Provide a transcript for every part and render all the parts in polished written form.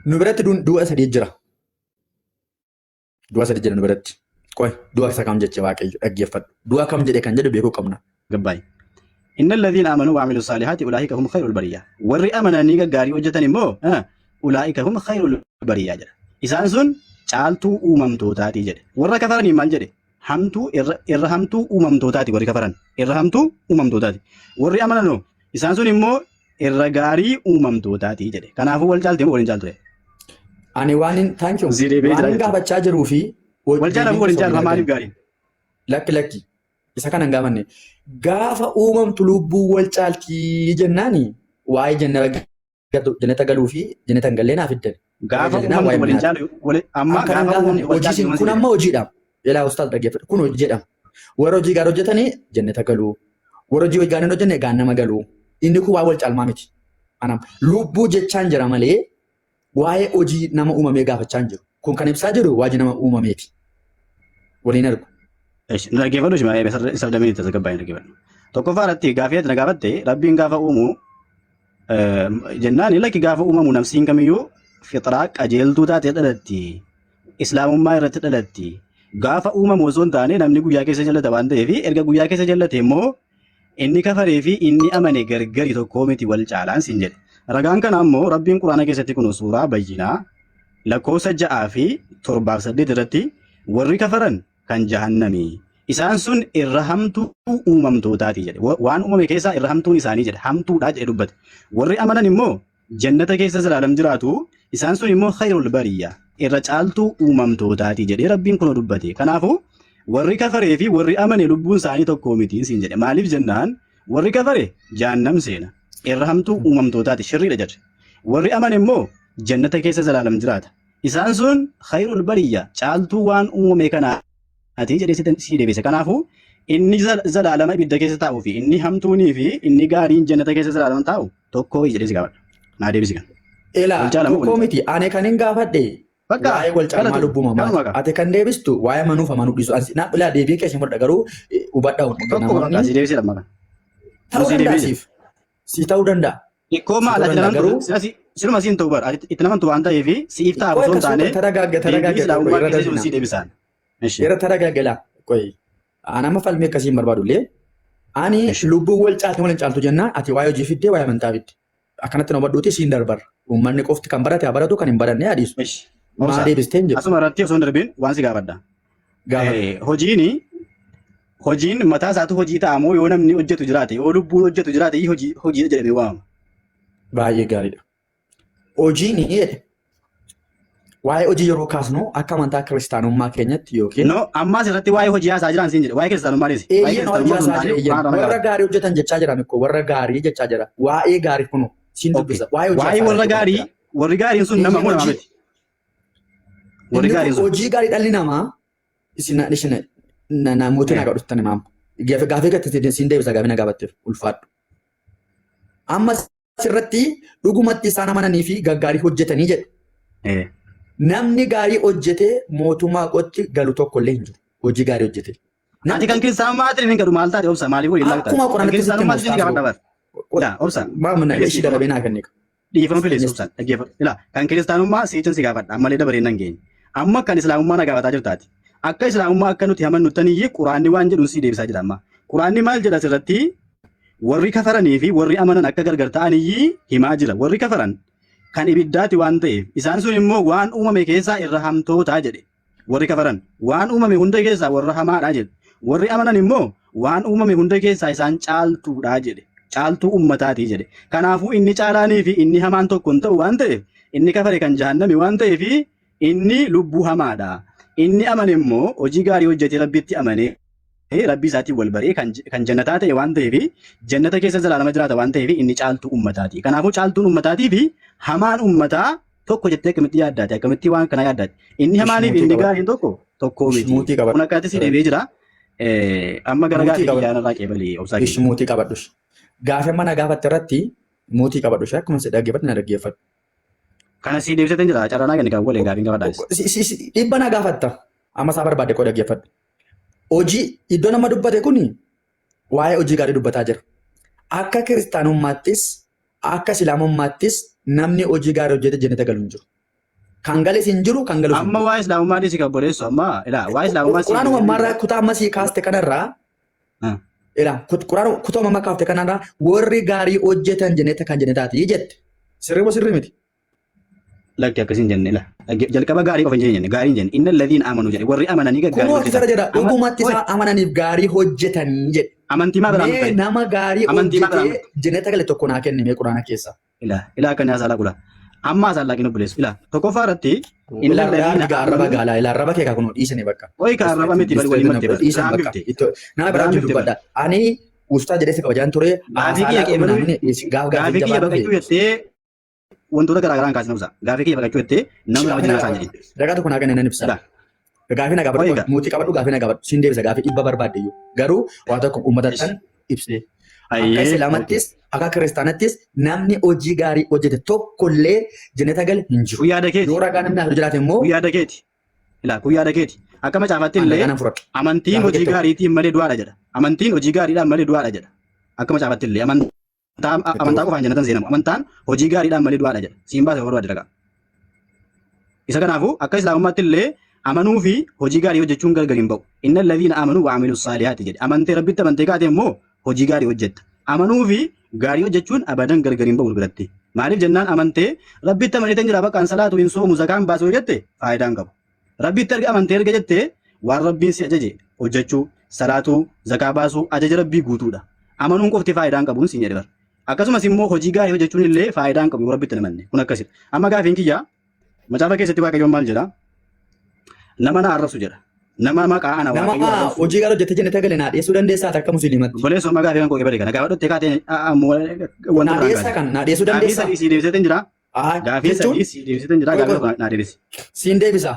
Nu biratti du'a sadii jira. Du'a sadii jira nu biratti. Qoy du'a isa kam jecha Waaqayyo dhaggeeffadhu. Du'a kam jedhe kan jedhu beekuu qabna. Gabbaay. Inna alladhiina aamanuu wa amiluu saalihaati ulaa'ika hum khayrul bariyyaa. Warri amananii gaggaarii hojjetan immoo ulaa'ika hum khayrul bariyyaa jedha. Isaan sun caaltuu uumamtootaati jedhe. Warra kafaranii maal jedhe? Hamtuu irra hamtuu uumamtootaati warri kafaran. Irra hamtuu uumamtootaati. Warri amananoo isaan sun immoo irra gaarii uumamtootaati jedhe. Kanaafuu wal caaltee moo waliin caaltu? Ani waan gaafachaa jiruu fi wal jaalamu waliin jaalama maaliif gaariin? Lakki isa kana hin gaafanne. Gaafa uumamtu lubbuu wal caaltii jennaani waa'ee jannata galuu fi jannata hin gallee naaf hiddan. Gaafa uumamtu waliin jaalu amma kun amma hojiidha. Ilaa ustaas dhaggeeffadhu kun hojiidha. Warra hojii gaarii hojjetanii jannata galuu. Warra hojii gaarii hin hojjenne gaannama galuu. Inni kun waa wal caalmaa miti. Lubbuu jechaan jira malee waa'ee hojii nama uumamee gaafachaa hin jiru. Kun kan ibsaa jiru waa'ee nama uumameeti. Waliin argu. Dhaggeeffadhu isa damee itti gabbaa'ee dhaggeeffadhu. Tokkoffaa irratti gaafii ati na gaafatte rabbiin gaafa uumu jennaan lakki gaafa uumamu nafsiin kamiyyuu fixraa qajeeltuu taatee dhalatti. Islaamummaa irratti dhalatti. Gaafa uumamu osoo hin taane namni guyyaa keessa jallata waan ta'eef erga guyyaa keessa jallate immoo inni kafaree fi inni amane gargari tokkoo miti wal caalaan siin jedhe. Ragaan kana ammoo rabbiin quraana keessatti kun suuraa bayyinaa lakkoofsa 6 fi 7 irratti warri kafaran kan jahannamii isaan sun irra hamtuu uumamtootaati jedhe. Waan uumame keessaa irra hamtuun isaanii jedhe hamtuudha jedhe dubbate. Warri amanan immoo jannata keessa zalaalam jiraatu isaan sun immoo khayrul bariyyaa irra caaltuu uumamtootaati jedhe rabbiin kun dubbate. Kanaafuu warri kafaree fi warri amane lubbuun isaanii tokkoo miti siin jedhe. Maaliif jennaan warri kafare jahannam seena. Irra hamtuu uumamtootaati shirriidha jedhe. Warri amane immoo jannata keessa zalaalam jiraata. Isaan sun khayrul bariyyaa caaltuu waan uumame kanaati jedhee si deebise. Kanaafuu inni zalaalama ibidda keessa taa'uu fi inni hamtuunii fi inni gaariin jannata keessa zalaalama taa'u tokkoo jedhee si gaafadha. Naa deebisi kan. Ilaa tokkoo miti ani kan hin gaafadhe. Waa'ee wal caalmaa lubbuu mamaa. Ati kan deebistu waa'ee manuuf amanuu dhiisu. Naa ilaa deebii keessa fudhadha garuu hubadhaa tokko si deebisi lammakan. Ta'uu danda'a siif. Si ta'uu danda'a. Ikkoo maal ati naman sinuma siin ta'uu bara itti namantu waan ta'eef siif ta'a osoo hin taane deebii si deebisaan. Yeroo taragaagala qoy anama falmii akkasiin barbaadullee ani lubbuu wal caalti wal hin caaltu jennaan ati waa'ee hojii fiddee waa'ee amantaa fidde akkanatti nama badhuuti siin darbarra uummanni qofti kan barate haa baratu kan hin baranne adiisu. Maa deebistee hin jiru. Asuma irratti osoo hin darbiin waan si gaafadha. Hojiin mataa isaatu hojii ta'a moo yoo namni hojjetu jiraate yoo lubbuun hojjetu jiraate hojii jedhamee waamama. Baay'ee gaariidha. Hojiin jedhe waa'ee hojii yeroo kaasnu akka amantaa kiristaanummaa keenyatti yookiin. No ammaas irratti waa'ee hojii haasaa jiran siin jedhe waa'ee kiristaanummaa deesi. Warra gaarii hojjetan jechaa jiran ikkoo warra gaarii jechaa jira. Waa'ee gaarii kunu siin dubbisa. Waa'ee warra gaarii warri gaariin sun nama moo nama miti? Warri gaariin sun. Hojii gaarii dhalli namaa isin namoota na gadhuutan imaam. Gaafii gattee siin deebisa gaafii na gaafatteef ulfaadhu. Amma asirratti dhugumatti isaan amananii fi gaggaarii hojjetanii jedhu. Namni gaarii hojjetee mootummaa qotti galu tokko illee hin jiru. Hojii gaarii hojjetee. Ati kan kiristaanummaa ati hin gadu maal taate obsa maaliif waliin laata? Akkuma qoraan kiristaanummaa ati gaafadha bara. Ila obsa. Maamna ishii darabee naa kenneeka. Dhiifama filees obsa dhaggeeffadhu. Ila kan kiristaanummaa siitin si gaafadha ammallee dabareen nan geenye. Amma kan islaamummaa na gaafataa jirtaati. Akka islaamummaa akka nuti amannuttanii quraanni waan jedhu si deebisaa jira amma. Quraanni maal jedha asirratti warri kafaranii fi warri amanan akka gargar ta'anii himaa jira. Warri kafaran kan ibiddaati waan ta'eef isaan sun immoo waan uumame keessaa irra hamtootaa jedhe. Warri kafaran waan uumame hunda keessaa warra hamaadhaa jedhe. Warri amanan immoo waan uumame hunda keessaa isaan caaltuudhaa jedhe. Caaltuu ummataati jedhe. Kanaafuu inni caalaanii fi inni hamaan tokko hin ta'u waan ta'eef inni kafare kan jahannami waan ta'eef inni lubbuu hamaadha. Inni amane immoo hojii gaarii hojjetee rabbitti amanee rabbii isaatiin wal baree kan jannataa ta'e waan ta'eef jannata keessa zalaalama jiraata waan ta'eef inni caaltuu ummataati. Kanaafuu caaltuun ummataatii fi hamaan ummataa tokko jettee akkamitti yaaddaati? Akkamitti waan kana yaaddaati? Inni hamaanii fi inni gaariin tokko miti. Kun akkatti si deebi'ee jira. Amma gara gaafii xiyyaanarraa qeebalee obsaa keessa. Mootii qabadhus. Gaafii mana gaafatte irratti mootii qabadhus akkuma si dhaggeeffatu na dhaggeeffatu. Kana si deebisatee jira carranaa kenni kan waliin gaafiin gaafadhaas. Dhibba na gaafatta. Amma isaa barbaade koo dhaggeeffadhu. Hojii iddoo nama dubbate kuni waa'ee hojii gaarii dubbataa jira. Akka kiristaanummaattis akka islaamummaattis namni hojii gaarii hojjete jannata galu hin jiru. Kan gales hin jiru kan galus hin Amma jiru. waa islaamummaa dhiisi kan boleessu amma ilaa waa islaamummaa si Quraanuma ammarraa kutaa ammasii kaaste kanarraa kutaa ammaa kaafte kanarraa warri gaarii hojjetan jenneta kan jennetaati jette. Sirrii moo sirrii miti? lakki akkasiin jenne ila jalqaba gaarii qofa hin jenne gaarii hin jenne inna alladhiina amanu jedhe warri amananii gaggaarii Kunoo akkasirra jedha dhugumatti isaa amananiif gaarii hojjetanii jedhe. amantii maa biraan Mee ta'e nama gaarii Amantii hojjetee mataa- jenneta gale tokko naa kennime quraana keessa. ila akka nyaasaa laqula amma asaan laqinu buleessu ila tokkoffaa irratti inna alladhiina Arraba gaalaa ila arraba kee kunoo dhiisanii bakka. Oyi ka arraba miti bal waliin matte bal Dhiisan bakka. Nama biraa jiru dubbadha. Ani ustaa jedhee kabajaan ture. Gaafii kiyya gaafii kiyya baqachuu jettee wantoota garaa garaan kaasina usa gaafii kiyya baqachuu jettee namni nama jinaa isaan jedhin Ragaa tokko naa kennan ibsa. Gaafii na gaafadhu Oyiga. mootii qabadhu gaafii na gaafadhu siin deebisa gaafii dhibba barbaadde iyyuu garuu waa tokko uummatattan ibsee. Akka islaamattis akka kiristaanattis namni hojii gaarii hojjete tokkollee jenneta gale hin jiru. kun yaada keeti Yoo ragaa namni hafu jiraate immoo kun yaada keeti ila kun yaada keeti akka macaafaatti illee kanan fudhadhu. amantiin Gaafa hojii jettu. gaariitiin malee du'aadha jedha amantiin hojii gaariidhaan malee du'aadha jedha akka macaafaatti illee amantaa qofaan jannatan seenamu amantaan hojii gaariidhaan malee du'aadha jedha siin baase warra adda isa kanaafuu akka islaamummaatti illee amanuu fi hojii gaarii hojjechuun gargar hin ba'u inna alladhiina amanuu wa amilu saalihaati jedhe amantee rabbitti amantee kaate immoo hojii gaarii hojjetta amanuu fi gaarii hojjechuun abadan gargar hin ba'u biratti maaliif jennaan amantee rabbitti amanee jira bakka salaatu hin soomu zakaan baasu jette faayidaan qabu rabbitti erga amantee erga jette waan rabbiin si ajaje hojjechuu salaatuu zakaa baasuu ajaja rabbii guutuudha amanuun qofti faayidaan qabuun siin jedhe bara akkasumas immoo hojii gaarii hojjechuun illee faayidaan qabu rabbitti namanne kun akkasidha amma gaafiin kiyya macaafa keessatti waaqayyoon maal jedha nama na arrabsu jedha nama maqaa ana Nama waaqayyo arrabsu hojii gaarii hojjete jenneta gale naa dhiyeessuu dandeessaa akka musliimatti. goleessoo amma gaafii kan koo eebale kana gaafa dhottee kaatee wanta Naa dhiyeessaa kan naa dhiyeessuu gaafii dandeessaa. sadii si deebisee jira gaafii Jechuun sadii si deebisee jira gaafii tokko naa deebisi siin deebisa.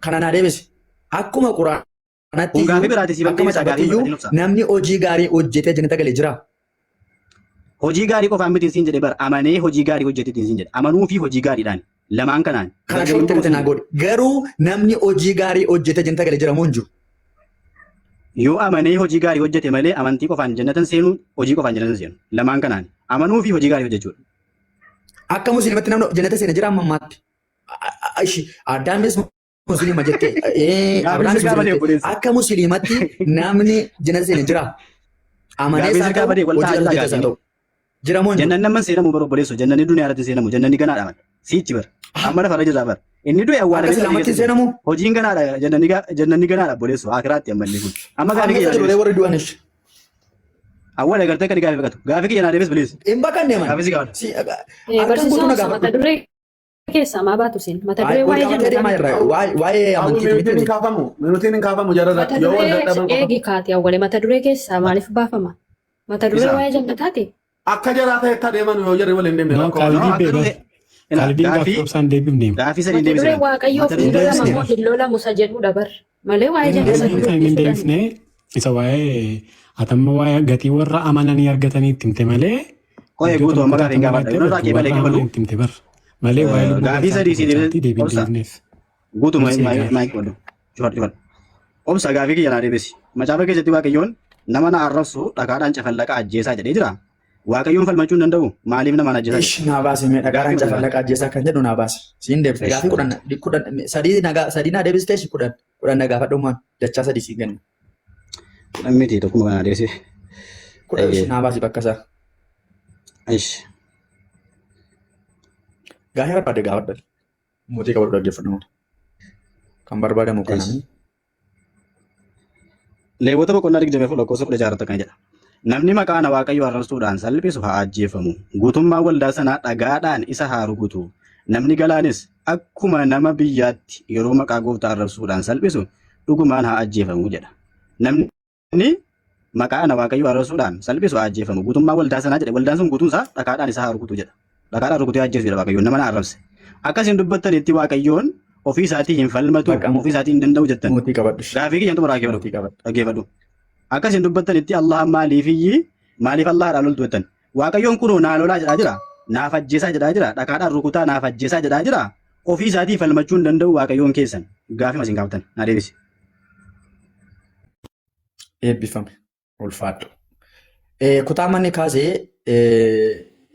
Kana naa deebisi. Akkuma quraanatti kun gaafii biraati si akka bakkeessa gaafii macaafattiyyuu biraati ibsa namni hojii gaarii hojjetee jenneta gale jira. hojii gaarii qofaan miti siin jedhe bara amanee hojii gaarii hojjeteetiin siin jedhe amanuu fi hojii gaariidhaan lamaan kanaan Kana shorti kute naa godhe. Garuu namni hojii gaarii hojjetee jenneta gale jira moo hin jiru? yoo amanee hojii gaarii hojjete malee amantii qofaan jannatan seenu hojii qofaan jannatan seenu lamaan kanaan amanuu fi hojii gaarii hojjechuudha. Akka musliimatti namni jenneta seena jira amma ammaatti. Addaanis musliima jettee. Abrahaamis sirkaa badee musliima jettee. obboleessa. Akka musliimatti namni jenneta seena jira. Amanee Gaafii isaa sirkaa ta'u badee wal hojii taa'aa hojjetas haa ta'u. Jira moo hin jiru? Jannaan nama seenamu bara obboleessu jannani duniyaa irratti seenamu jannani ganaadha mala siichi bara amma lafa irra jirra bara inni du'e awwaala Akka islaamatti hin seenamu. hojiin ganaadha jannani ganaadha obboleessu akiraatti ammallee kun amma gaafii Amma kiyya isa duree warri du'anish. awwaala gartee kan gaafii fakkaatu gaafii kiyya naa deebis bileessi Hin bakkan deeman. gaafii si gaafata Akkan guutuu na Barsiisaan mata gaafadhu. duree keessaa maa baatu siin mata duree waa'ee Qabatee deemaa jirra. Waa'ee amantii Minuutiin hin miti. kaafamu. Minuutiin hin kaafamu jarrata. mata Yoo wal duree dadhaban qofa. eegi kaati awwalee mata duree keessaa maaliif baafama mata duree Isa. waa'ee jannataati Akka jaraa ta'etti adeeman yoo jarri wal hin deemne No, rakkoo qalbii qaba. beekaa. Qalbiin gaafii gaaffiin deebifneem. gaafii sadii mata duree deebisan waaqayyoo Mata fi duree lolama moo hin lolamu isa jedhudha bar malee waa'ee jannata Kan hin deebifne isa waa'ee atamma waa'ee gatii warra amananii argatanii itti himte malee. Qo'ee guutuu amma gaafii hin gaafadha. Yoo irraa qeebalee qeebalu. Itti himte bar. Malee waa'ee lubbuu Gaafii sadii si deebisee deebiin obsa. deebifneef. guutuu Obsi gaafii. maayik godhu cufadhu obsa gaafii kiyya naa deebisi macaafa keessatti waaqayyoon nama na arrabsu dhagaadhaan cafallaqa ajjeesaa jedhee jira waaqayyoon falmachuu hin danda'u maaliif nama na ajjeesaa Ish naa baase mee dhagaadhaan cafallaqa ajjeesaa kan jedhu naa baase. Siin deebise. Gaafii kudhan sadii naa deebistee kudhan na gaafadhumaan dachaa sadii siin kenna. jedhan miti tokkuma kana deebisee Kudhan ish naa baase bakka isaa. ish Gaafii barbaade gaafadha. Mootii qabadhu dhaggeeffannoo. Kan barbaadamu kanaan. Leewwota boqonnaa 24 lakkoofsa 16 kan jedha. Namni maqaa ana waaqayyo arrabsuudhaan salphisu haa ajjeefamu. Guutummaan waldaa sanaa dhagaadhaan isa haa rukutu. Namni galaanis akkuma nama biyyaatti yeroo maqaa gooftaa arrabsuudhaan salphisu dhugumaan haa ajjeefamu jedha. Namni maqaa ana waaqayyo arrabsuudhaan salphisu haa ajjeefamu. Guutummaan waldaa sanaa jedhe waldaan sun guutuun isaa dhagaadhaan isa haa rukutu jedha. Dhagaadhaan rukutee ajjeesu jedha waaqayyoon nama na arrabse. Akkasiin dubbattanitti waaqayyoon ofii isaatii hin falmatu ofii isaatii hin danda'u jettan. Mootii qabadhu. Gaafii kiyyan xumuraa Mootii qabadhu. dhaggeeffadhu. Akkasiin dubbattanitti Allah maaliif Allahdhaan loltu jettan. Waaqayyoon kunoo naa lolaa jedhaa jira. Naaf ajjeesaa jedhaa jira. Dhagaadhaan rukutaa naaf ajjeesaa jedhaa jira. Ofii isaatii falmachuu hin danda'u waaqayyoon keessan. Gaafii masiin gaafatan. Naa deebisi. Eebbifame. Ulfaadhu. Kutaa manni kaasee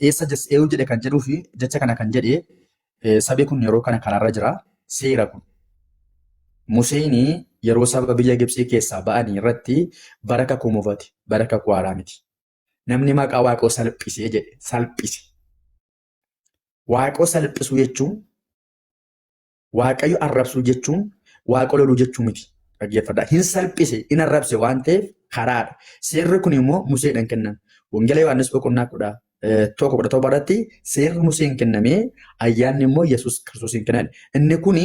eessa eenyu jedhe kan jedhuu fi jecha kana kan jedhe Sabi kun yeroo kana karaarra jira. Seera kun. Museen yeroo saba biyya Gibxii keessaa ba'anii irratti bara kakuu mufate. Bara kakuu haaraa miti. Namni maqaa Waaqoo salphisee jedhe salphise. Waaqoo salphisuu jechuun Waaqayyo arrabsuu jechuun Waaqoo loluu jechuu miti. Dhaggeeffadhaa. Hin salphise, hin arrabse waan ta'eef karaadha. Seerri kun immoo Museedhaan kenname. Wangeela Yohaannis boqonnaa 1:17 irratti seerri Museen kennamee ayyaanni immoo Yesuus Kiristoosiin kenname. Inni kun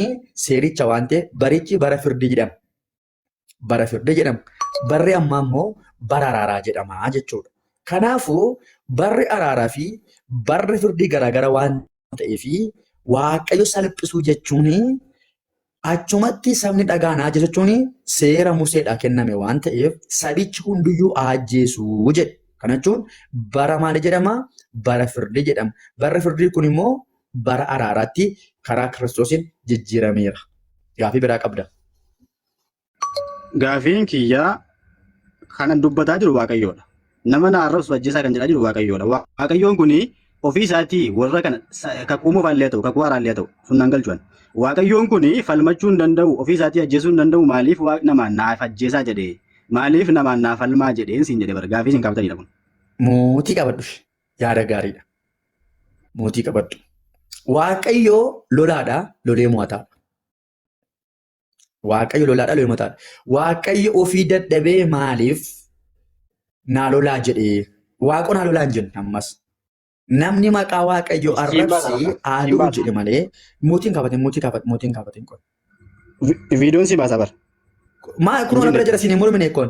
seericha waan ta'eef barichi bara firdii jedhama. Bara firdii jedhama. Barri ammaa immoo bara araaraa jedhama jechuudha. Kanaafuu barri araaraa fi barri firdii garaagara waan ta'eef Waaqayyo salphisuu jechuun achumatti sabni dhagaanaa jechuun seera Museedhaa kenname waan ta'eef sabichi hundiyyuu ajjeesuu jedhe. Kana jechuun bara maali jedhama? Bara firdii jedhama. Barri firdii kun immoo bara araaraatti karaa Kiristoosiin jijjiirameera. Gaafii biraa qabda. Gaafiin kiyyaa kanan dubbataa jiru Waaqayyoodha. Nama na arrabsu ajjeesaa kan jedhaa jiru Waaqayyoodha. Waaqayyoon kun ofii isaatii warra kana kakuu mufaallee ta'u kakuu haaraallee ta'u sunnaan galchuun. Waaqayyoon kun falmachuu hin danda'u ofii isaatii ajjeesuu hin danda'u maaliif Waaqni namaan naaf ajjeesaa jedhee maaliif namaan naaf falmaa jedheen siin jedhe bara gaafii siin qabatanidha kun. Mootii qabadhu. Yaada gaariidha. Mootii qabadhu. Waaqayyo lolaadhaa lolee mo'ataadha. Waaqayyo lolaadhaa lolee mo'ataadha. Waaqayyo ofii dadhabee maaliif naa lolaa jedhee Waaqo naa lolaa hin jenne ammas. Namni maqaa Waaqayyo arrabsee aaduu jedhe malee mootiin qabateen kun. Viidiyoon si baasa bara. Maal kun waan bira jira siin mormine kun.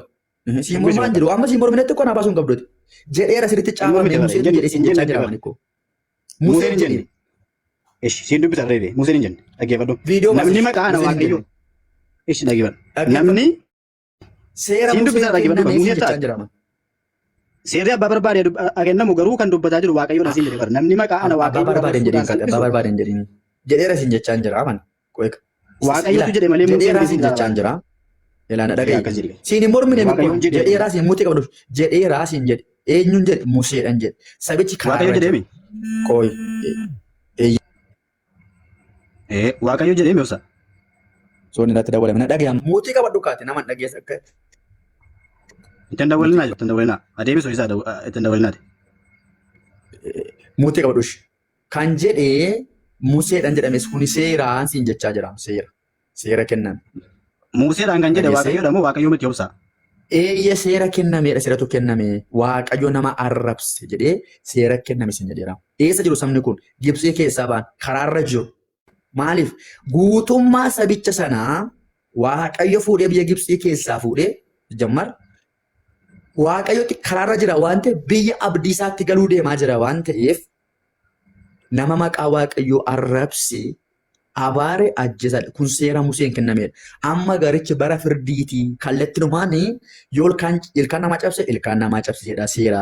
Siin mormaan jiru amma siin morminetti kun abaasuun qabduuti. Jedheera sirriitti caafamee Museen jedhee siin jechaa jira mani kun. Museen hin jenne. Ishi siin dubbisa reebe Museen hin jenne dhaggeeffadhu. Namni maqaa ana Waaqayyo. Ishi dhaggeeffadhu. Namni seera Museen kennamee siin jechaa jira mani. Seerri abbaa barbaade kennamu garuu kan dubbataa jiru Waaqayyoon asiin jedhe bara. Namni maqaa ana Waaqayyo barbaade hin jedhin abbaa barbaade hin jedhin. Jedheera siin jechaa jira mani. Waaqayyotu jedhe malee jedheeraa siin jechaa jira. Ilaana dhaga'i. Siin hin mormine jedheeraa siin muutii qabdu. Jedheeraa siin jedhe. Eenyuun jedhe Museedhaan jedhe. Sabichi karaa Waaqayyo jedheemi. Qooyi. Waaqayyo jedheemi obsa. Soon irratti dabalame na dhaga'i. Muutii qabadhu kaate nama dhageessa akka. Ittiin dabalinaa. Adeemsoo isaa ittiin dabalinaati. Muutii qabadhu. Kan jedhee Museedhaan jedhames kuni seeraan siin jechaa jira. Seera kenname. Museedhaan kan jedhe Waaqayyoodha moo Waaqayyo miti obsa? Eeyya seera kennameedha. Seeratu kenname. Waaqayyo nama arrabse jedhee seera kenname siin jedheera. Eessa jiru sabni kun? Gibxii keessaa ba'an karaarra jiru. Maaliif? Guutummaa sabicha sanaa Waaqayyo fuudhee biyya Gibxii keessaa fuudhee jammar. Waaqayyooti karaarra jira waan ta'eef biyya abdii isaatti galuu deemaa jira waan ta'eef nama maqaa Waaqayyoo arrabse abaare ajjeesaadha. Kun seera Museen kennameedha. Amma garichi bara firdiitii kallattinumaan yoo ilkaan namaa cabse ilkaan namaa cabse jedha seera.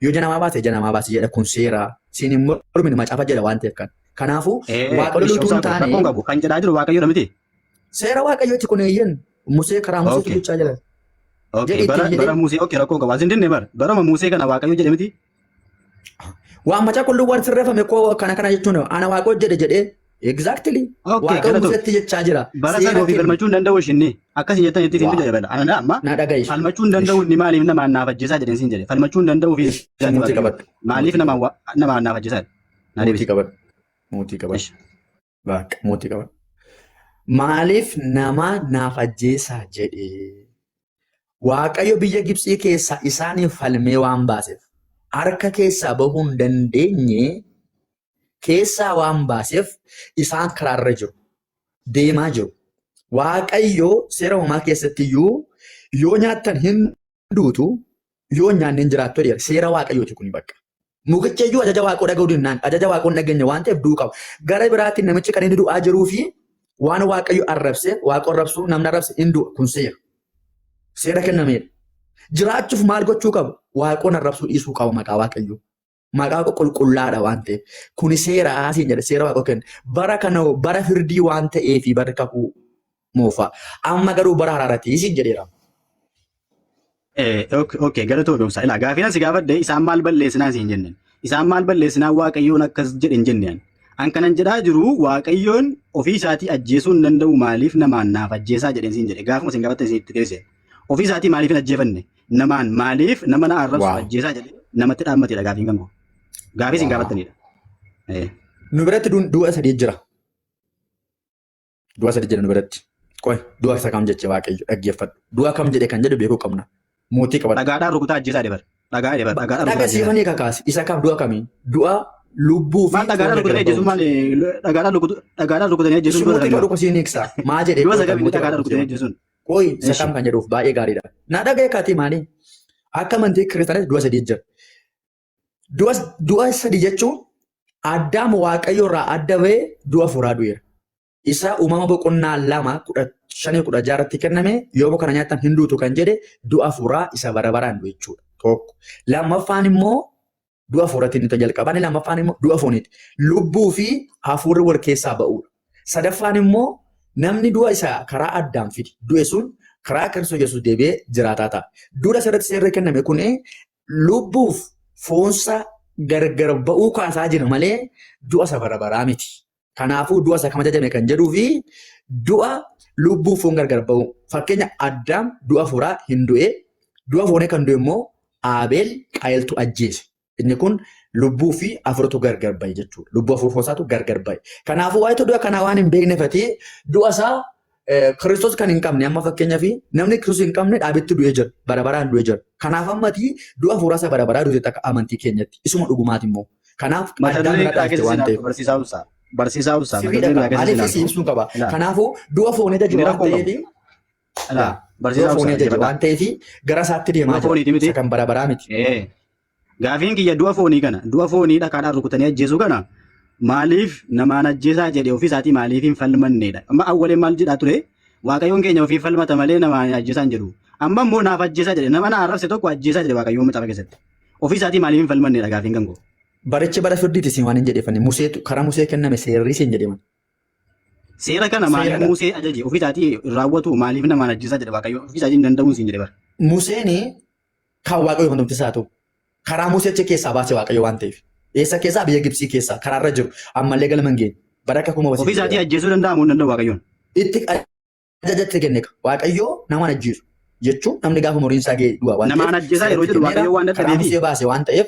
Yoo ija namaa baase ija namaa baase jedha kun seera. Siin immoo mormi macaafa jedha waan ta'eef kan. Kanaafuu Waaqayyo loltuu hin taane kan jedhaa jiru Waaqayyoodha miti. Seera Waaqayyooti kun eeyyan Musee karaa Musee jechaa jira. Bara Musee rakkoo qaba. Asin dinne bara Musee kana Waaqayyo jedhe miti. Waan macaa qulluu waan sirreeffame koo kana jechuun ana Waaqoo jedhee exactly Waaqayyo Museetti jechaa jira. Bara sana ofii falmachuu hin danda'u ishinni akkas jettanii itti siin jedhe bala. Ana amma falmachuu hin danda'u inni maaliif namaan naaf ajjeesaa jedheen siin jedhe. Falmachuu hin danda'u fi maaliif namaan naaf ajjeesaa jedhe. Mootii qabadhu. Waaqa mootii qabadhu. Maaliif nama naaf ajjeesaa jedhee Waaqayyo biyya Gibxii keessaa isaaniif falmee waan baaseef harka keessaa bahuu hin dandeenye keessaa waan baaseef isaan karaarra jiru. Deemaa jiru. Waaqayyo seera uumaa keessatti iyyuu yoo nyaattan hin duutu yoo nyaanni hin jiraattu jedha. Seera Waaqayyooti kun bakka. Mukicha iyyuu ajaja Waaqoo dhaga'uu dinnaan ajaja Waaqoo hin dhageenye waan ta'eef du'uu qaba. Gara biraatiin namichi kan inni du'aa jiruu fi waan Waaqayyo arrabse Waaqoo arrabsu namni arrabse hin du'a kun seera. Seera kennameedha. Jiraachuuf maal gochuu qabu? Waaqoon arrabsuu dhiisuu qaba maqaa Waaqayyoo. Maqaa qulqullaadha waan ta'eef. Kuni seera asiin jedhe seera Waaqoo kenna. Bara kana bara firdii waan ta'eef bara kakuu moofaa. Amma garuu bara araaraati isiin jedheera. Okay, galatoo beekumsa. Ilaa gaafiin asi gaafadde isaan maal balleessinaa siin jenneen. Isaan maal balleessinaa Waaqayyoon akkas jedhe hin jenneen. An kanan jedhaa jiru Waaqayyoon ofii isaatii ajjeesuu hin danda'u maaliif namaan naaf ajjeesaa jedheen siin jedhe gaafuma isin gabatte isin itti deebise. Ofii isaatii maaliif hin ajjeefanne namaan maaliif nama na arrabsu ajjeesaa jedhe namatti dhaammatedha gaafiin kan koo. Gaafii isin gaafattanidha. Nu biratti du'a sadii jira. Du'a sadii jira nu biratti. Qoy du'a isa kam jeche Waaqayyo dhaggeeffadhu. Du'a kam jedhe kan jedhu beekuu qabna. Mootii qabadha. Dhagaadhaan rukutaa ajjeesaa deebar. Dhagaadhaan rukutaa ajjeesaa. Dhagaa siifanii kakaasi. Isa kam du'a kamii? Du'a lubbuu fi dhagaadhaan rukutanii ajjeesuun maali? Dhagaadhaan rukutanii ajjeesuun du'a Mootii godhu kosiin eegsa. Maa jedhee? Du'a sagal dhagaadhaan rukutanii ajjeesuun. Qoy isa kam kan jedhuuf baay'ee gaariidha. Na dhaga'ee kaatii maali? Akka amantii kiristaanaatti du'a sadii jira. Du'a sadii jechuun Addaam Waaqayyo irraa adda bahee du'a furaa du'eera. Isa uumama boqonnaa 2:5-16 kenname yoo kana nyaatan hin duutu kan jedhe du'a furaa isa bara baraan du'e jechuudha. Tokko. Lammaffaan immoo du'a fuuraatiin inni jalqabaan lammaffaan immoo du'a fooniiti. Lubbuu fi hafuurri wal keessaa ba'uudha. Sadaffaan immoo namni du'a isaa karaa Addaam fide du'e sun karaa Kiristoos Yesuus deebi'ee jiraataa ta'a. Du'a asirratti seerri kenname kun lubbuuf foonsa gargar ba'uu kaasaa jira malee du'a isa bara baraa miti. Kanaafuu du'a isa kam ajajame kan jedhuu fi du'a lubbuu foon gargar ba'u. Fakkeenya Addaam du'a furaa hin du'e. Du'a foonii kan du'e immoo Abeel Qaayiltu ajjeese. Inni kun lubbuu fi hafuuratu gargar ba'e jechuudha. Lubbuu hafuura foonsaatu gargar ba'e. Kanaafuu waa'ee du'a kanaa waan hin beekneefati du'a isaa Kiristoos kan hin qabne amma fakkeenyaaf namni Kiristoos hin qabne dhaabetti du'ee jira. Bara baraan du'ee jira. Kanaaf ammati du'a hafuuraa isa bara baraa du'e akka amantii keenyatti. Isuma dhugumaati immoo. Kanaaf Addaam irraa dhaabte waan ta'eef. Barsiisaa Usaa. Maaliif ibsuun qaba. Kanaafuu du'a foonii jajjaboo waan ta'eef. Du'a foonii jajjaboo waan ta'eef gara isaatti deemaa jira. Isa kan bara baraa miti. Gaafiin kiyya du'a foonii kana du'a foonii dhakaadhaan rukutanii ajjeesuu kana maaliif namaan ajjeesaa jedhee ofii isaatii maaliif hin falmannedha. Amma awwaleen maal jedhaa ture Waaqayyoon keenya ofii falmata malee namaan ajjeesaa hin jedhu. Amma immoo naaf ajjeesaa jedhe nama na arrabse tokko ajjeesaa jedhe Waaqayyoon macaafa keessatti. Ofii isaatii maaliif hin falmannedha gaafiin kan koo. Barichi bara firdiiti isin waan hin jedheeffanne Museetu karaa Musee kenname seerri isin jedheman. Seera kana maaliif Musee ajaje ofii isaatii raawwatu maaliif namaan ajjeesaa jedhe Waaqayyoon ofii isaatii hin danda'uun isin jedhe bara. Museen kan Waaqayyo kan tumtisaa ta'u karaa Museechi keessaa baase Waaqayyo waan ta'eef. Eessa keessaa biyya Gibsii keessaa karaarra jiru ammallee galma hin geenye. Bara akka kuma ofii isaatii ajjeesuu danda'amu hin danda'u Waaqayyoon. Itti ajajatti kenne Waaqayyo namaan ajjeesu jechuun namni gaafa umuriin isaa ga'e du'a waan ta'eef. Namaan ajjeesaa yeroo jedhu Waaqayyo waan dadhabeef. Karaa Musee baase waan ta'eef.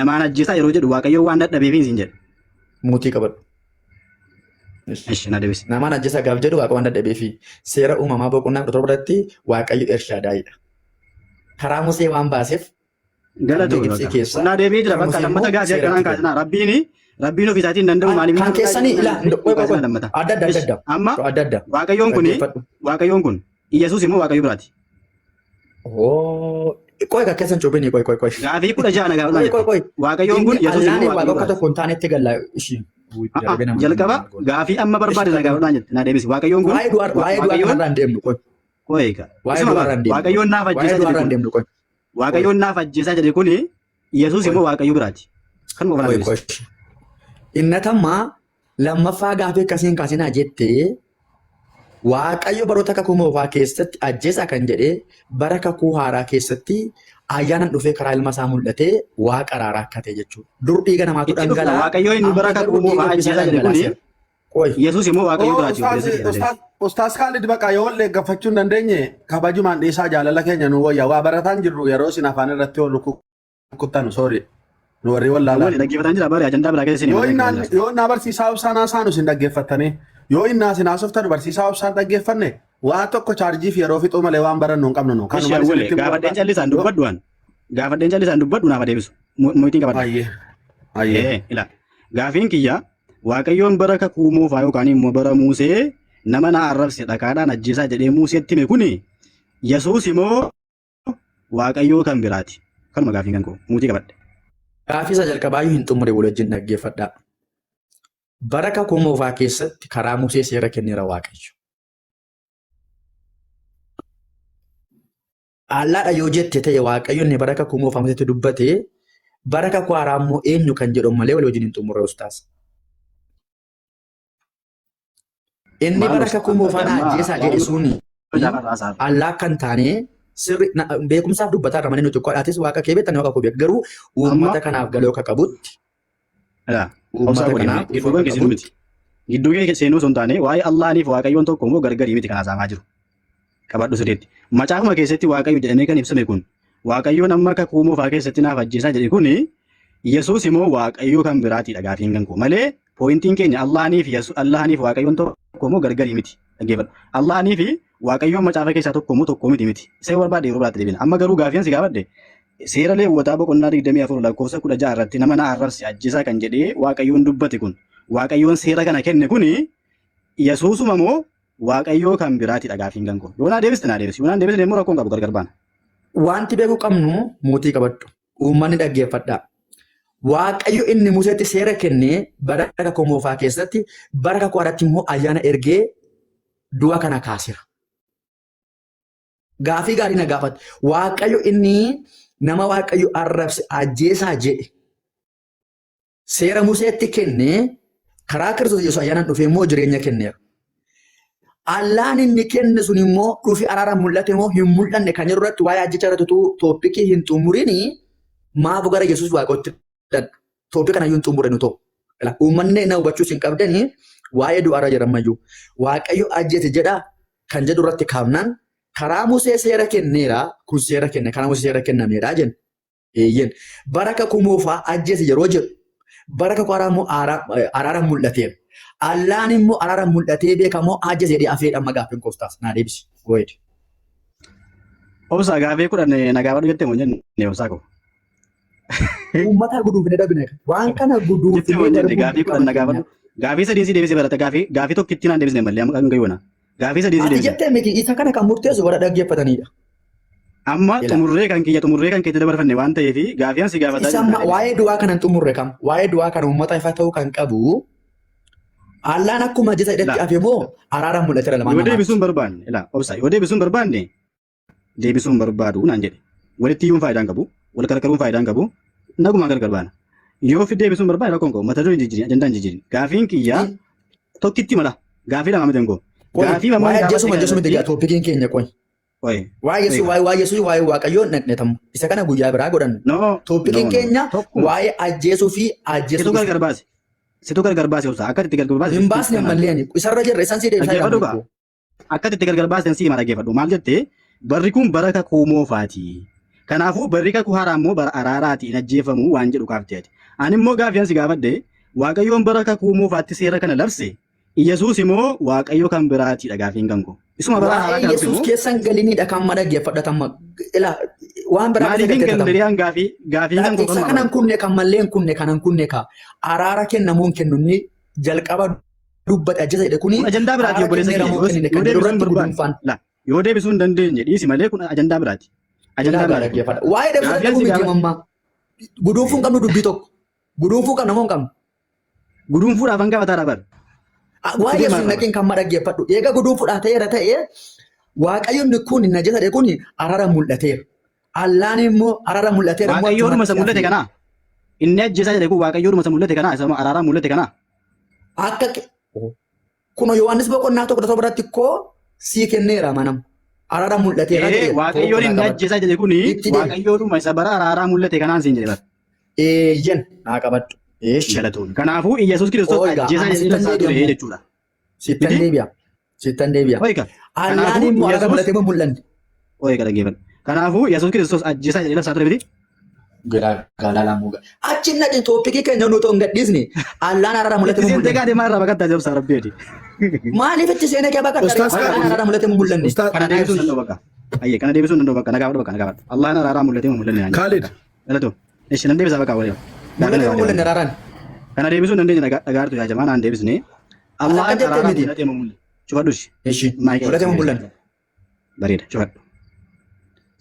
Namaan ajjeesaa yeroo jedhu Waaqayyo waan dadhabeef isin jedhe. Mootii qabadhu. Ishi na deebisi. Namaan ajjeesaa gaaf jedhu Waaqa waan dadhabeef seera uumamaa boqonnaa 17 Waaqayyo Elshaadaayidha. Karaa Musee waan baaseef. Galatoomna deebii jira bakka lammata gaasii akkanaan kaasnaa rabbiin ofii isaatiin danda'u maaliif kan keessanii adda amma Waaqayyoon kun Iyyasuus immoo Waaqayyo biraati. Qoy kan keessan cuubini qoy. Gaafii 16 na gaafadha. Waaqayyoon kun Iyyasuus immoo Waaqayyo biraati. Tokko hin taanetti galla ishii. Jalqaba gaafii amma barbaade na gaafadha jette na deebisi Waaqayyoon kun Waaqayyoon irraan deemnu qoy. Waaqayyoon naaf ajjeesaa jedhe Waaqayyoon naaf ajjeesaa jedhe kun Iyyasuus immoo Waaqayyo biraati. Kan moofana deebisi. Innatammaa lammaffaa gaafii akkasiin kaasinaa jettee Waaqayyo baroota kakuu moofaa keessatti ajjeesaa kan jedhee bara kakuu haaraa keessatti ayyaanaan dhufee karaa ilma isaa mul'atee waaqa araaraa akka ta'e jechuudha. Dur dhiiga namaatu dhangala'aa. Waaqayyo inni bara kakuu moofaa ajjeesaa jedhe kun Iyyasuus immoo Waaqayyo biraati. Ustaas Khalid bakka yoo illee gaafachuu hin dandeenye kabajumaan dhiisaa jaalala keenya nu wayyaa waa barataan jirru yeroo isin afaan irratti ol rukuttanu soori nu warri wallaalaa. Dhaggeeffataan jira bari ajandaa biraa keessa yoo innaa barsiisaa obsaan haasaan isin dhaggeeffattanii yoo innaa isin haasoftan barsiisaa obsaan dhaggeeffanne waa tokko chaarjiif yeroo fixuu malee waan barannu hin qabnu nu. Gaafadheen callisaan dubbadhuan gaafadheen callisaan dubbadhu naaf deebisu mootiin qabadha. Ila gaafiin kiyya Waaqayyoon bara kakuu moofaa yookaan immoo bara Musee nama na arrabse dhakaadhaan ajjeesaa jedhee Museetti hime kuni Yesuus immoo Waaqayyoo kan biraati. Kanuma gaafiin kan koo mootii qabadha. Gaafii isa jalqabaayyuu hin xumure waliin dhaggeeffadhaa. Bara kakuu moofaa keessatti karaa Musee seera kenneera Waaqayyo. Allaadha yoo jette ta'e Waaqayyoon bara kakuu moofaa Museetti dubbate bara kakuu haaraa immoo eenyu kan jedhamu malee walii wajjin hin xumure ustaas. Inni bara kakuu moofaa ajjeesaa jedhe suni allaa kan taane sirri beekumsaaf dubbataa irra malee nuti qoodhaatis waaqa kee beektan waaqa koo beek garuu uummata kanaaf galoo akka qabutti uummata kanaaf gidduu kan keessi miti. Gidduu kee seenuu sun taane waa'ee Allaaniif Waaqayyoon tokko immoo gargarii miti kan haasamaa jiru. Qabadhu sideetti. Macaafuma keessatti Waaqayyo jedhamee kan ibsame kun Waaqayyoon amma akka kuumuufaa keessatti naaf ajjeesaa jedhe kuni Yesuus immoo Waaqayyoo kan biraatiidha gaafiin kan koo malee pooyintiin keenya Allaaniif Waaqayyoon tokko immoo gargarii miti. Dhaggeeffadhu. Allaaniif Waaqayyoon macaafa keessaa tokko miti miti. Isa barbaade yeroo biraatti deebina. Amma garuu gaafiin si gaafadhe seera Lewwotaa boqonnaa 24 lakkoofsa 16 irratti nama na arrabse ajjeesaa kan jedhee Waaqayyoon dubbate kun Waaqayyoon seera kana kenne kuni Yesuusuma moo Waaqayyoo kan biraatiidha gaafiin kan koo. Yoonaa deebiste naa deebisi. Yoonaan deebisne immoo rakkoon qabu gargar baana. Wanti beekuu qabnu mootii qabadhu. Uummanni dhaggeeffadhaa. Waaqayyo inni Museetti seera kennee bara kakuu moofaa keessatti bara kakuu haaraatti immoo ayyaana ergee du'a kana kaasira. Gaafii gaarii na gaafata. Waaqayyo inni nama Waaqayyo arrabse ajjeesaa jedhe seera Museetti kennee karaa Kiristoos Yesuus ayyaanaan dhufee immoo jireenya kenneera. Allaan inni kenne sun immoo dhufi araara mul'ate immoo hin mul'anne kan yeroo irratti waa'ee ajjecha irratti tooppikii hin xumurini maaf gara Yesuus Waaqootti tooppii kana hin xumure nu ta'u. Uummanni na hubachuu hin qabdanii waa'ee du'aarra jedhamayyuu Waaqayyo ajjeese jedha kan jedhu irratti kaafnaan karaa Musee seera kenneera kun seera kenne karaa Musee seera kennameera jenna. Eeyyen bara kakuu moofaa ajjeese yeroo jedhu bara kakuu haaraa immoo araara mul'ateera. Allaan immoo araara mul'atee beekamoo ajjeese jedhee afeedhaan gaaffiin koostaas naa deebisi. Gooyedhe. Obsaa gaafii kudhan nagaa badhu jettee moo jenne obsaa koo. Uummata guduufne dhabine waan kana guduufne jette gaafii kudhan nagaa badhu. Gaafii sadii si deebisee barata gaafii tokko ittiin aan deebisne malee amma kan gayyona. Gaafii sadii si deebisee. Jettee miti isa kana kan murteessu warra dhaggeeffatanidha. Amma xumurree kan keetti dabarfanne waan ta'eef gaafiyaan si gaafataa jirta. Waa'ee du'aa kanan xumurre kam waa'ee du'aa kana uummata ifa ta'uu kan qabu. Allaan akkuma ajjeesa hidhatti hafe moo araara mul'ateera lamaan namaa. Yoo deebisuun barbaanne ilaa obsaa yoo deebisuun barbaanne deebisuun barbaadu naan jedhe walitti iyyuun faayidaan qabu wal gargaaruun faayidaan qabu nagumaan gargar baana. Yoo fi deebisuun barbaanne rakkoon qabu mata dureen jijjiirin ajandaan jijjiirin gaafiin kiyyaa tokkitti mala gaafii lama miti ngo. Gaafii mamaa waa'ee ajjeesuma miti tooppikiin keenya qoy. Waa'ee Yesuus waa'ee Waaqayyoon naqnetamu isa kana guyyaa biraa godhan. Tooppikiin keenya waa'ee ajjeesuu fi ajjeesuu. Situ gargar baase obsaa akka itti gargar baase. Hin baasne malleen isarra jirre isaan si deebisaa jira. Akka itti gargar baase si hima dhaggeeffadhu maal jettee barri kun bara kakuu moofaati. Kanaafuu barri kakuu haaraa immoo bara araaraati hin ajjeefamu waan jedhu kaafteeti. Ani immoo gaafiyaan si gaafadhe Waaqayyoon bara kakuu moofaatti seera kana labse Yesuus immoo Waaqayyo kan biraatiidha gaafiin kan koo. Isuma bara haaraa kan Yesuus keessan galiniidha kan ma dhaggeeffadhatama. Waan biraa maaliifin kan diriyaan gaafii kan isa kanan kunne kan malleen kanan kunne ka araara kennamuun kennuunni jalqaba dubbate ajjeesa jedhe kuni ajandaa biraati yoo deebisuun dandeenye dhiisi malee kun ajandaa biraati. Ajandaa biraati. Waa'ee deebisuun mammaa guduunfuun qabnu dubbii tokko guduunfuu qabna moo hin qabnu. Guduunfuudhaaf hanga mataadhaa bara. Waa'ee Yesuus naqeen kan ma dhaggeeffadhu eega guduunfuudhaa ta'eera ta'ee Waaqayyoon kun hin ajjeesa jedhe kun araara mul'ateera. Allaan immoo araara mul'ateera. Waaqayyoodhuma isa mul'ate kanaa. Inni ajjeesaa jedhe kun Waaqayyoodhuma isa mul'ate kanaa isa araara mul'ate kanaa. Akka kun Yohaannis boqonnaa tokko biratti koo sii kenneera manam. Araara mul'ateera. Waaqayyoon inni ajjeesaa jedhe kuni Waaqayyoodhuma isa bara araaraa mul'ate kanaan siin jedhe bara. Eeyyen naa qabadhu. Galatoon. Kanaafuu Iyyasuus Kiristoos ajjeesaa jedhe isaa ture jechuudha. Sittan deebi'a. Allaan immoo araara mul'atee mul'anne. Ooyika dhaggeeffadhu. Kanaafuu Yesuus Kiristoos ajjeesaa jedhee isaa ture miti. Achi naqin tooppikii keenya nuti hin gadhiisne allaan araara mul'ate mul'anne. Isin deegaa deemaa irraa baqattaa jabsaa rabbeeti. Maaliif itti seenee kee baqattaa allaan araara mul'ate mul'anne. Kana deebisuun danda'u bakka. Ayyee kana deebisuun danda'u bakka nagaa bakka nagaa bakka. Allaan araaraa mul'ate mul'anne. Khalid. Galatoo. Ishi nan deebisaa bakka waliin. Mul'ate mul'anne araaraan. Kana deebisuun dandeenya dhagaartu yaa jamaa naan deebisne. Allaan araaraa mul'ate mul'anne. Cufadhu ishi. Ishi mul'ate mul'anne. Bareeda cufadhu.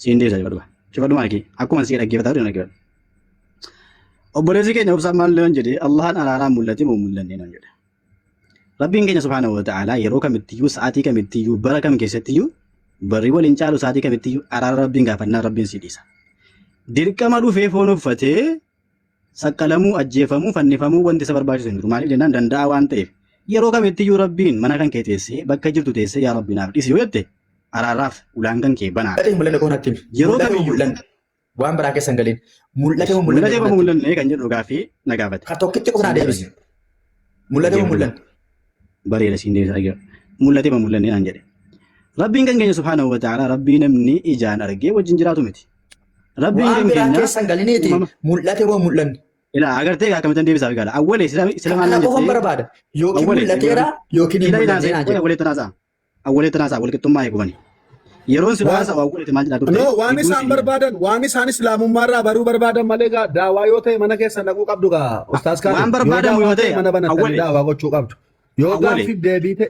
Siin deebisaa cufadhu. Cufadhu maal kee akkuma si dhaggeeffataa jiru dhaggeeffadhu. Obboleessi keenya obsaan maal leon jedhee Allahan araaraa mul'ate moo mul'anne noon jedhe. Rabbiin keenya subhaanahu wa ta'aalaa yeroo kamittiyyuu sa'aatii kamittiyyuu bara kam keessattiyyuu barri waliin caalu sa'aatii kamittiyyuu araara rabbiin gaafannaa rabbiin si dhiisa. Dirqama dhufee foon uffatee saqqalamuu ajjeefamuu fannifamuu wanti isa barbaachisu hin jiru maaliif jennaan danda'a waan ta'eef yeroo kamittiyyuu rabbiin mana kan kee teessee bakka jirtu teessee yaa rabbi naaf dhiisi yoo jette araaraaf ulaan kan kee banaa. Yeroo kamiyyuu waan biraa keessan galiin mul'ate mul'anne kan jedhu gaafii na gaafate. Ka tokkitti qofaa deebisi. Mul'ate moo mul'anne? Bareeda siin deebisaa jira. Mul'ate moo mul'anne naan jedhe. Rabbiin kan keenya subhaanahu wa ta'ala rabbii namni ijaan argee wajjin jiraatu miti. Rabbiin Waan kan biraa keenya keessan galiniiti mul'ate moo mul'anne? ilaa agartee akkamitti deebisaa gaala. Awwalee sila Kana maal qofan jettee barbaada. Yookiin awwalee mul'ateera yookiin hin mul'anne naan jedhe. awwalee tanaasaa wal qixxummaa eegumani. Yeroon si baasa awwalee maal jedhaa turte. No, waan isaan barbaadan, waan isaan islaamummaarraa baruu barbaadan malee gaa daawaa yoo ta'e mana keessa naquu qabdu gaa ustaas Kaalid. Waan barbaadan yoo ta'e mana banattanii awwalee. daawaa gochuu qabdu. Yoo Awwalee. gaaffiif deebii ta'e.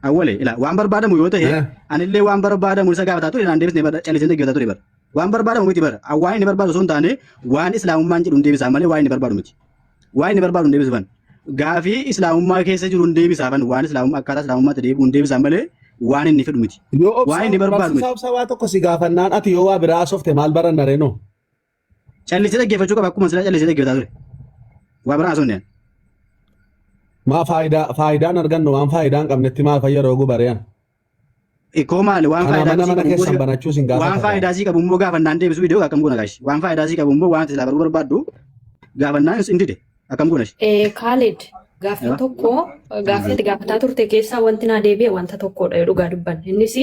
Awwalee ilaa waan barbaadamu yoo ta'e anillee waan barbaadamu isa gaafataa ture naan deebisnee bara callisee deeggataa ture bara. Waan barbaadamu miti bara. Waan inni barbaadu osoo hin taane waan islaamummaan jedhu hin deebisaa malee waan inni barbaadu miti. Waan inni barbaadu hin deebisifan. Gaafii islaamummaa keessa jiru hin deebisaafan waan islaamummaa akkaataa islaamummaatti deebi'u hin deebisaa malee waan inni fedhu miti. Yoo Waan inni barbaadu miti. barsiisaa waa tokko si gaafannaan ati yoo waa biraa softe maal baranna reenoo? Callisee dhaggeeffachuu qaba akkuma sila callisee dhaggeeffataa ture. Waa biraa osoo hin taane. Maa faayidaan argannu waan faayidaa hin qabnetti maal fayyada oguu bareen? Ikkoo maali waan Kana faayidaa mana keessan banachuu sin waan gaafata. faayidaa sii qabu immoo gaafannaan deebisu viidiyoo akkam goona gaashi. Waan faayidaa sii qabu immoo waan silaa baruu barbaaddu gaafannaan hin dide akkam goona shi. Khalid gaaffii tokko gaaffii ati gaafataa turte keessaa wanti naa deebi'e wanta tokkodha dhugaa dubbanne. Innis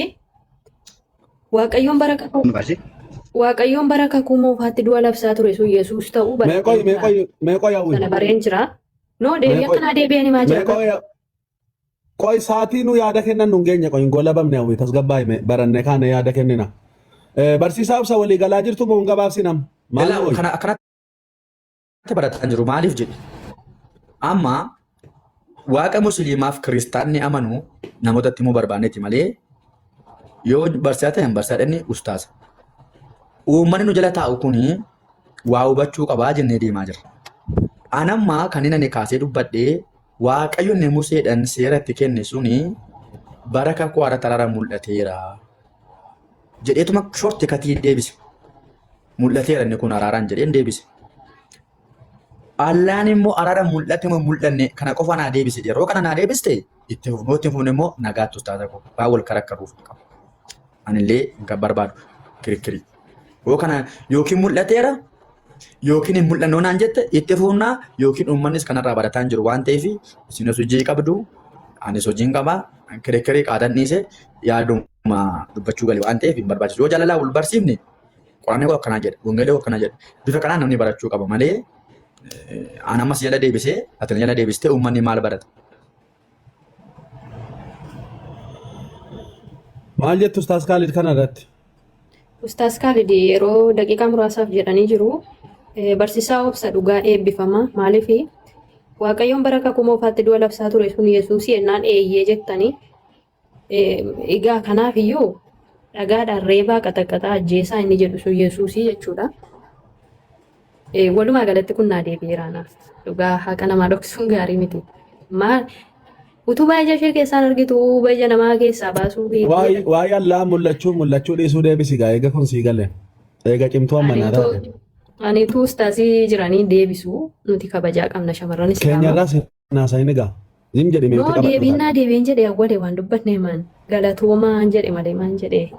Waaqayyoon bara kakuu moofaatti du'a labsaa ture sun Yesuus ta'uu Meeqoo yaa'u? sana bareen jira. No deebii akkanaa deebi'anii maa jira. Qoy saatii nu yaada kennan nun geenye qoy gola bamne hawwi tasgabbaa'ime baranne kaane yaada kennina. Barsiisaa ibsa walii galaa jirtu moo hin gabaabsinam? Maal Ilaa qoy? kana akkanatti barataa jiru maaliif jedhe? Amma waaqa musliimaaf kiristaanni amanu namootatti himuu barbaannetti malee yoo barsiisaa ta'an barsiisaadhaan ustaasa. Uummanni nu jala taa'u kuni waa hubachuu qabaa jennee deemaa jirra. Anamma kan inni kaasee dubbadhee Waaqayyo inni Museedhaan seera itti kenne suni bara kakuu haara tarara mul'ateera. Jedheetuma shorti katii deebise. Mul'ateera inni kun araaraan jedheen deebise. Allaan immoo araara mul'ate moo mul'anne kana qofa naa deebise. Yeroo kana naa deebiste itti fufne immoo nagaatti ustaasa koo baa wal karakkaruuf qaba. Anillee kan barbaadu kirikiri. Yoo kana yookiin mul'ateera yookiin hin mul'anne naan jette itti fufnaa yookiin uummannis kanarraa barataan jiru waan ta'eef isinis hojii qabdu anis hojiin qabaa kirikiri qaadan dhiise yaaduma dubbachuu galee waan ta'eef hin barbaachisu. Yoo jaalalaa wal barsiifne qoranni koo akkanaa jedha wangeelii koo akkanaa jedha bifa kanaan namni barachuu qaba malee an ammas jala deebisee ati jala deebistee uummanni maal barata? Maal jettu ustaas Kaalid kana irratti? Ustaas Khalid yeroo daqiiqaa muraasaaf jedhanii jiru. Barsiisaa obsa dhugaa eebbifama. Maaliif Waaqayyoon bara kakuu moofaatti du'a labsaa ture sun Yesuus yennaan eeyyee jettanii egaa kanaaf iyyuu dhagaadhaan reebaa qaxaqaxaa ajjeesaa inni jedhu sun Yesuusii jechuudha. Walumaa galatti kun naa deebi'eeraanaaf dhugaa haqa namaa dhoksuun gaarii miti. Maal utubaa ija ishee keessaan argitu ija namaa keessaa baasuu fi Waa'ee allaa mul'achuu dhiisuu deebisi gaa eega kun sii galee. Eega cimtuu ammanaa taate. Anitu ustaasii jiranii deebisu nuti kabajaa qabna shamarran islaamaa. Keenyarraa seenaasaa inni gaa. Zim jedhi meetii No deebiinaa deebiin jedhee awwalee waan dubbatne maan galatoomaan jedhe malee maan jedhee.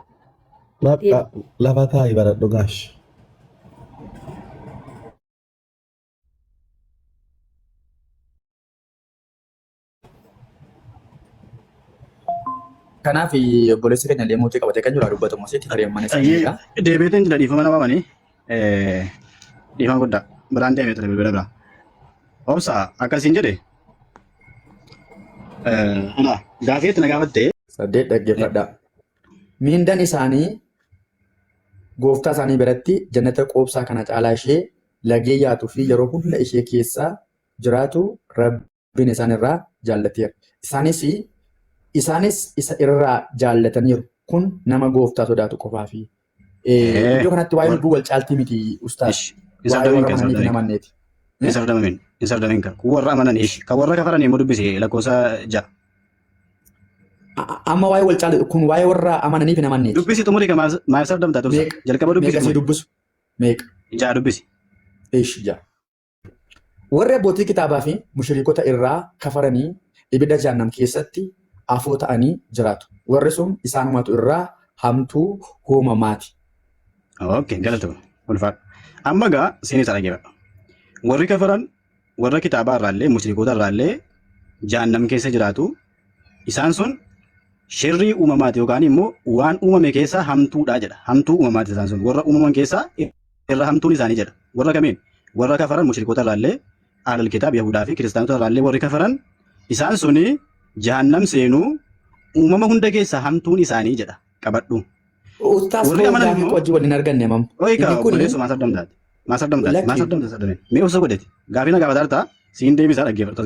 Lafa taa'i baradhu gaash. Kanaaf obboleessi keenya illee mootii qabatee kan jiru dubbatamu asitti hariirmaan Ayyee deebiitiin jira dhiifama nama qabanii dhiifama guddaa biraan deemee ture bilbila biraa. Obsa akkasiin jedhe gaafii itti na gaafatte. Saddeet dhaggeeffadha. Miindaan isaanii gooftaa isaanii biratti jannata qoobsaa kana caalaa ishee lagee yaatuu fi yeroo hunda ishee keessaa jiraatu rabbiin isaan irraa jaallateera. Isaanis isa irraa jaallataniiru. Kun nama gooftaa sodaatu qofaa fi iddoo kanatti waa'ee lubbuu wal caaltii miti ustaas. Waa'ee warra amananii fi namanneeti. Hin sardamiin kan warra amananii kan warra kafaran immoo dubbise lakkoofsa ja'a. Amma waa'ee wal caaltii kun waa'ee warra amananii fi namanneeti. Dubbisi xumurii kan maal sardamtaa tursa jalqaba dubbisi. Meeqa si dubbisu? Meeqa? Ja'a dubbisi. Ja'a. Warri abbootii kitaabaa fi mushriikota irraa kafaranii ibidda jahannam keessatti afoo ta'anii jiraatu. Warri sun isaanumatu irraa hamtuu uumamaati. Okay, galatoomaa. Ulfaadha. Amma gaa seenii isaa dhageeffadha. Warri kafaran warra kitaabaa irraallee mushrikoota irraallee jahannam keessa jiraatu isaan sun shirrii uumamaati yookaan immoo waan uumame keessaa hamtuudha jedha. Hamtuu uumamaati isaan sun warra uumaman keessaa irra hamtuun isaanii jedha. Warra kamiin? Warra kafaran mushrikoota irraallee ahlul kitaab Yahudaa fi kiristaanota irraallee warri kafaran isaan suni jahannam seenuu uumama hunda keessaa hamtuun isaanii jedha. Qabadhu. Ustaas koo gaafii wajji waliin arganne mam. Oika obboleessu maasardamtaati. Maasardamtaati. Mee obsa godheti. Gaafii na gaafataa siin deebisaa dhaggeeffatu.